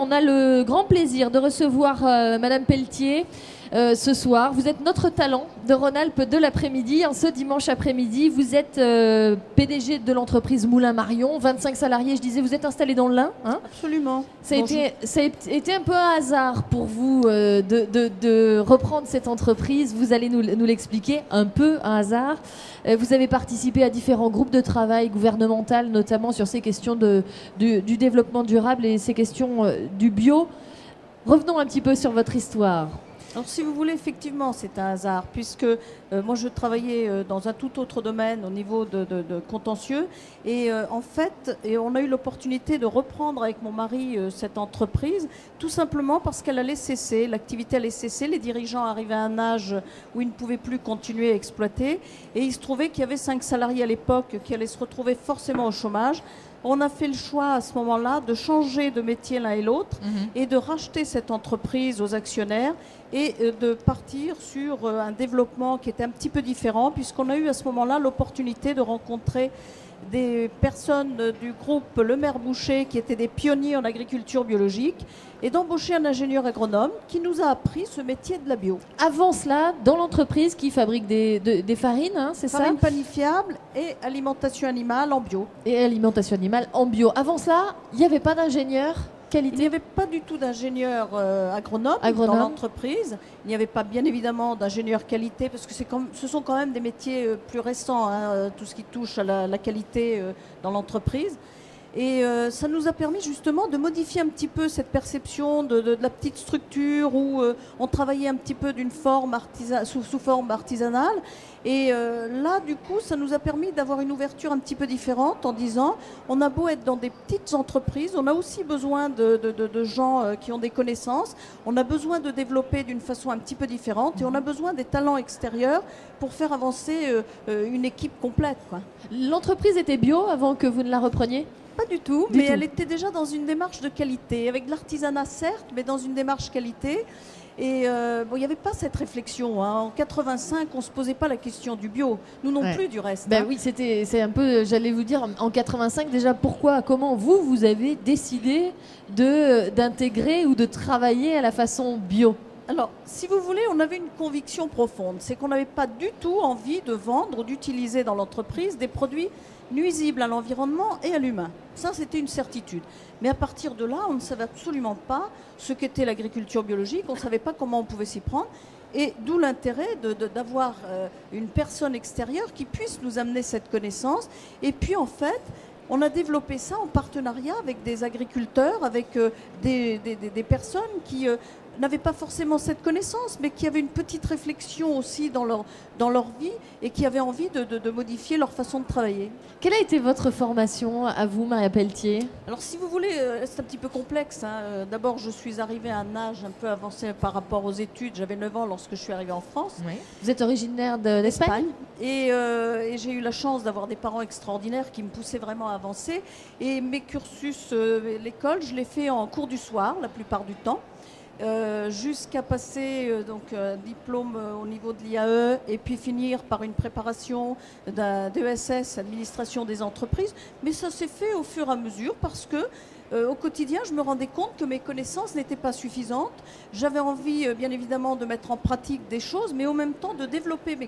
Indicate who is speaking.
Speaker 1: On a le grand plaisir de recevoir Madame Pelletier ce soir. Vous êtes notre talent de Rhône-Alpes de l'après-midi. Ce dimanche après-midi, vous êtes PDG de l'entreprise Moulin Marion, 25 salariés. Je disais, vous êtes installé dans le Lin, hein?
Speaker 2: Absolument.
Speaker 1: Ça a été un peu un hasard pour vous de reprendre cette entreprise. Vous allez nous l'expliquer, un peu un hasard. Vous avez participé à différents groupes de travail gouvernemental, notamment sur ces questions du développement durable et ces questions du bio. Revenons un petit peu sur votre histoire.
Speaker 2: Alors si vous voulez, effectivement, c'est un hasard, puisque moi je travaillais dans un tout autre domaine au niveau de contentieux, et en fait, on a eu l'opportunité de reprendre avec mon mari cette entreprise, tout simplement parce qu'elle allait cesser, l'activité allait cesser, les dirigeants arrivaient à un âge où ils ne pouvaient plus continuer à exploiter, et il se trouvait qu'il y avait 5 salariés à l'époque qui allaient se retrouver forcément au chômage. On a fait le choix à ce moment-là de changer de métier l'un et l'autre et de racheter cette entreprise aux actionnaires et de partir sur un développement qui était un petit peu différent, puisqu'on a eu à ce moment-là l'opportunité de rencontrer des personnes du groupe Le Maire Boucher qui étaient des pionniers en agriculture biologique et d'embaucher un ingénieur agronome qui nous a appris ce métier de la bio.
Speaker 1: Avant cela, dans l'entreprise qui fabrique des farines, hein, c'est ça?
Speaker 2: Farine panifiable et alimentation animale en bio.
Speaker 1: Et alimentation animale en bio. Avant cela, il n'y avait pas d'ingénieur qualité?
Speaker 2: Il n'y avait pas du tout d'ingénieur agronome dans l'entreprise. Il n'y avait pas, bien évidemment, d'ingénieur qualité, parce que ce sont quand même des métiers plus récents, hein, tout ce qui touche à la qualité dans l'entreprise. Et ça nous a permis justement de modifier un petit peu cette perception de la petite structure où on travaillait un petit peu sous forme artisanale. Et là, du coup, ça nous a permis d'avoir une ouverture un petit peu différente en disant, on a beau être dans des petites entreprises, on a aussi besoin de gens qui ont des connaissances, on a besoin de développer d'une façon un petit peu différente et on a besoin des talents extérieurs pour faire avancer une équipe complète, quoi.
Speaker 1: L'entreprise était bio avant que vous ne la repreniez?
Speaker 2: Pas du tout, mais elle était déjà dans une démarche de qualité, avec de l'artisanat certes, mais dans une démarche qualité. Et bon, il n'y avait pas cette réflexion, hein. En 85, on ne se posait pas la question du bio. Nous non plus, du reste.
Speaker 1: Ben oui, c'est un peu, j'allais vous dire, en 85, déjà, pourquoi, comment vous avez décidé d'intégrer ou de travailler à la façon bio?
Speaker 2: Alors, si vous voulez, on avait une conviction profonde. C'est qu'on n'avait pas du tout envie de vendre ou d'utiliser dans l'entreprise des produits nuisibles à l'environnement et à l'humain. Ça, c'était une certitude. Mais à partir de là, on ne savait absolument pas ce qu'était l'agriculture biologique, on ne savait pas comment on pouvait s'y prendre. Et d'où l'intérêt d'avoir une personne extérieure qui puisse nous amener cette connaissance. Et puis, en fait, on a développé ça en partenariat avec des agriculteurs, avec des personnes qui n'avaient pas forcément cette connaissance, mais qui avaient une petite réflexion aussi dans leur vie et qui avaient envie de modifier leur façon de travailler.
Speaker 1: Quelle a été votre formation à vous, Maria Pelletier?
Speaker 2: Alors, si vous voulez, c'est un petit peu complexe, hein. D'abord, je suis arrivée à un âge un peu avancé par rapport aux études. J'avais 9 ans lorsque je suis arrivée en France.
Speaker 1: Oui. Vous êtes originaire d'Espagne?
Speaker 2: Et j'ai eu la chance d'avoir des parents extraordinaires qui me poussaient vraiment à avancer. Et mes cursus, l'école, je l'ai fait en cours du soir la plupart du temps. Jusqu'à passer un diplôme au niveau de l'IAE et puis finir par une préparation d'un DESS, administration des entreprises. Mais ça s'est fait au fur et à mesure parce que au quotidien, je me rendais compte que mes connaissances n'étaient pas suffisantes. J'avais envie, bien évidemment, de mettre en pratique des choses, mais en même temps de développer mes